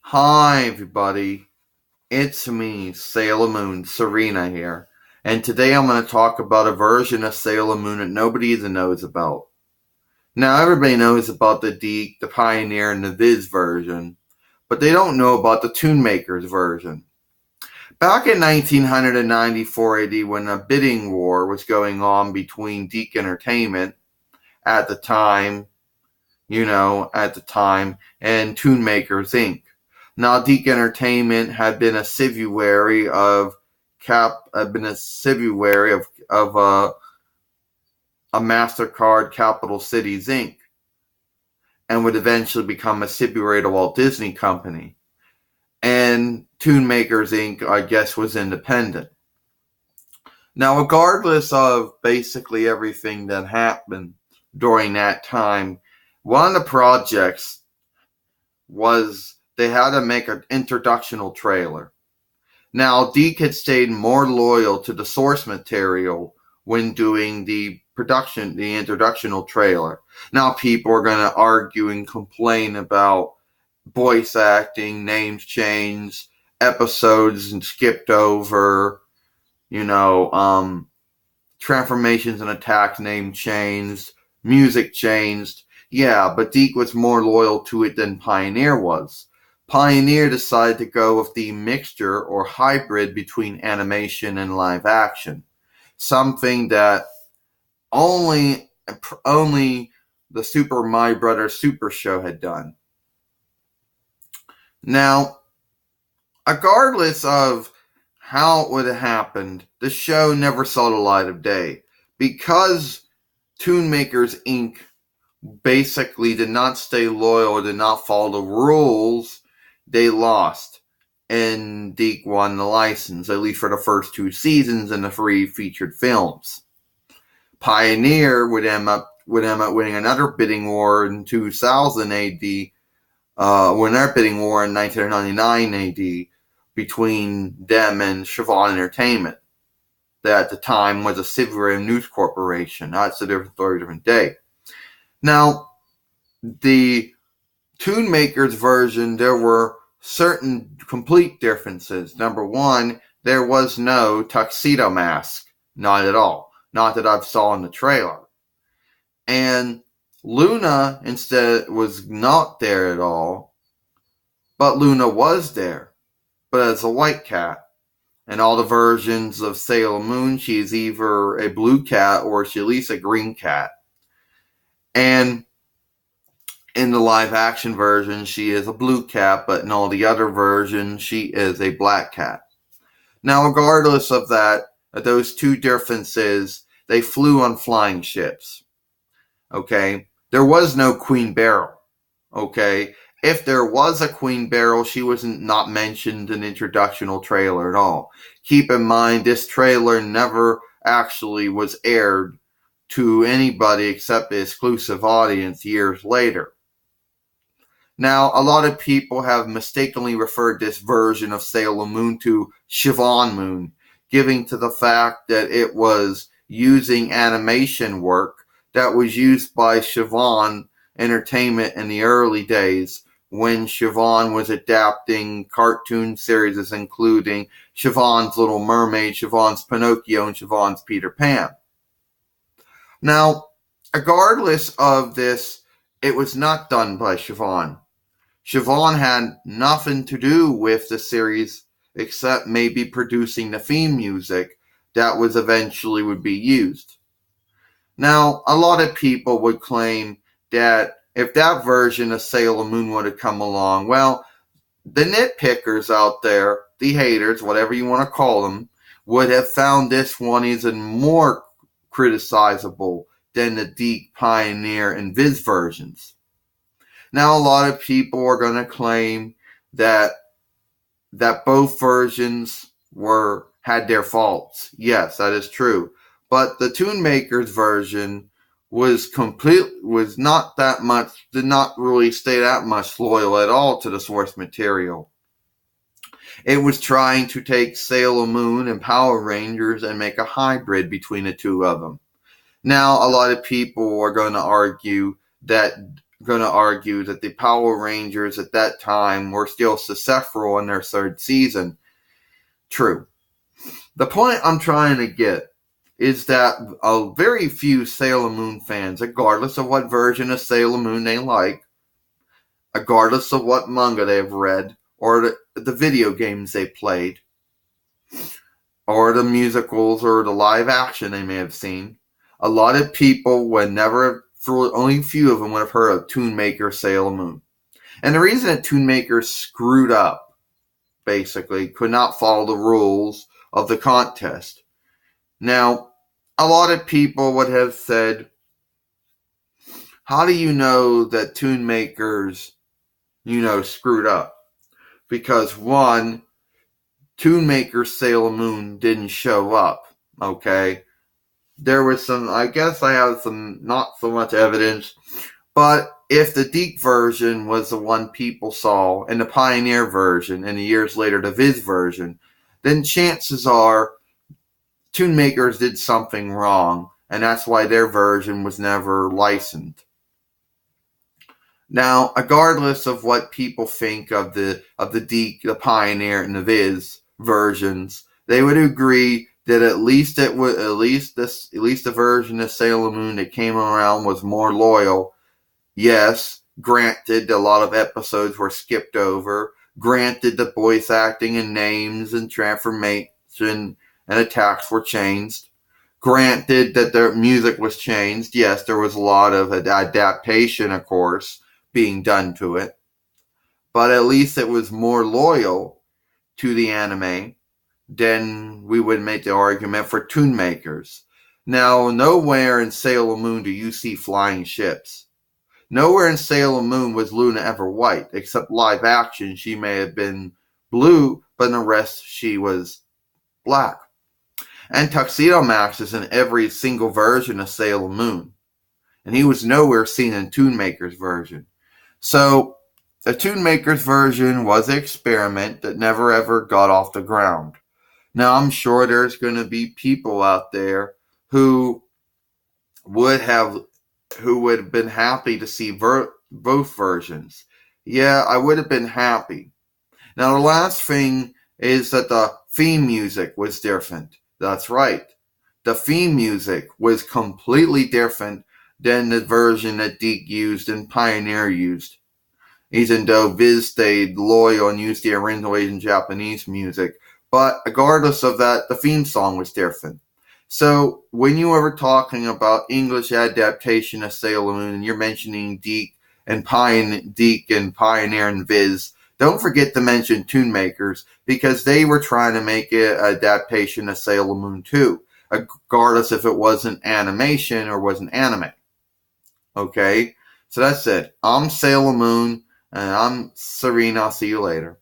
Hi everybody, it's me, Sailor Moon, Serena here, and today I'm going to talk about a version of Sailor Moon that nobody even knows about. Now everybody knows about the Deke, the Pioneer, and the Viz version, but they don't know about the Toonmakers version. Back in 1994 AD, when a bidding war was going on between Deke Entertainment at the time, and Toonmakers Inc. Now, Deke Entertainment had been a subsidiary of a Mastercard Capital Cities Inc. and would eventually become a subsidiary of the Walt Disney Company. And Toonmakers Inc., I guess, was independent. Now, regardless of basically everything that happened during that time, one of the projects was they had to make an introductional trailer. Now, Deke had stayed more loyal to the source material when doing the introductional trailer. Now, people are going to argue and complain about voice acting, names changed, episodes and skipped over, transformations and attacks name changed, music changed. Yeah, but Deke was more loyal to it than Pioneer was. Pioneer decided to go with the mixture or hybrid between animation and live action, something that only the Super My Brother Super Show had done. Now, regardless of how it would have happened, the show never saw the light of day because Toonmakers Inc. basically did not stay loyal or did not follow the rules. They lost, and Deke won the license, at least for the first 2 seasons and the 3 featured films. Pioneer would end up winning another bidding war in 2000 AD, win their bidding war in 1999 AD between them and Siobhan Entertainment, that at the time was a subsidiary of News Corporation. That's a different story, different day. Now, the Toonmakers version, there were certain complete differences. Number one, there was no tuxedo mask. Not at all. Not that I've saw in the trailer. And Luna instead was not there at all, but Luna was there, but as a white cat. In all the versions of Sailor Moon, she is either a blue cat or she's at least a green cat. And in the live action version, she is a blue cat, but in all the other versions, she is a black cat. Now, regardless of that, of those 2 differences, they flew on flying ships. Okay? There was no Queen Beryl. Okay? If there was a Queen Beryl, she was not mentioned in the introductional trailer at all. Keep in mind, this trailer never actually was aired to anybody except the exclusive audience years later. Now, a lot of people have mistakenly referred this version of Sailor Moon to Siobhan Moon, giving to the fact that it was using animation work that was used by Siobhan Entertainment in the early days when Siobhan was adapting cartoon series including Siobhan's Little Mermaid, Siobhan's Pinocchio, and Siobhan's Peter Pan. Now, regardless of this, it was not done by Siobhan. Siobhan had nothing to do with the series except maybe producing the theme music that was eventually would be used. Now, a lot of people would claim that if that version of Sailor Moon would have come along, well, the nitpickers out there, the haters, whatever you want to call them, would have found this one even more criticizable than the Deke, Pioneer, and Viz versions. Now, a lot of people are going to claim that both versions had their faults. Yes, that is true. But the Toonmakers version did not really stay that much loyal at all to the source material. It was trying to take Sailor Moon and Power Rangers and make a hybrid between the 2 of them. Now, a lot of people are going to argue that going to argue that the Power Rangers at that time were still successful in their third season. True. The point I'm trying to get is that very few Sailor Moon fans, regardless of what version of Sailor Moon they like, regardless of what manga they've read, or the video games they played, or the musicals or the live action they may have seen, a lot of people would never, for only a few of them, would have heard of Toonmakers Sailor Moon. And the reason that Toonmakers screwed up, basically, could not follow the rules of the contest. Now, a lot of people would have said, how do you know that Toonmakers, screwed up? Because one, Toonmakers Sailor Moon didn't show up, okay? There was some, I guess I have some, not so much evidence, but if the Deke version was the one people saw, and the Pioneer version, and years later the Viz version, then chances are Toonmakers did something wrong, and that's why their version was never licensed. Now, regardless of what people think of the Deke, the Pioneer, and the Viz versions, they would agree that at least the version of Sailor Moon that came around was more loyal. Yes, granted, a lot of episodes were skipped over. Granted, the voice acting and names and transformation and attacks were changed. Granted that the music was changed. Yes, there was a lot of adaptation, of course, being done to it. But at least it was more loyal to the anime, then we would make the argument for Toonmakers. Now, nowhere in Sailor Moon do you see flying ships. Nowhere in Sailor Moon was Luna ever white, except live action. She may have been blue, but in the rest she was black. And Tuxedo Max is in every single version of Sailor Moon. And he was nowhere seen in Toonmakers' version. So, the Toonmakers version was an experiment that never ever got off the ground. Now, I'm sure there's going to be people out there who would have been happy to see both versions. Yeah, I would have been happy. Now, the last thing is that the theme music was different. That's right. The theme music was completely different than the version that Deke used and Pioneer used. Even though Viz stayed loyal and used the original Asian Japanese music. But regardless of that, the theme song was different. So when you were talking about English adaptation of Sailor Moon and you're mentioning Deke and Pioneer and Viz, don't forget to mention Toonmakers because they were trying to make an adaptation of Sailor Moon too, regardless if it wasn't animation or wasn't anime. Okay? So that's it. I'm Sailor Moon, and I'm Serena. I'll see you later.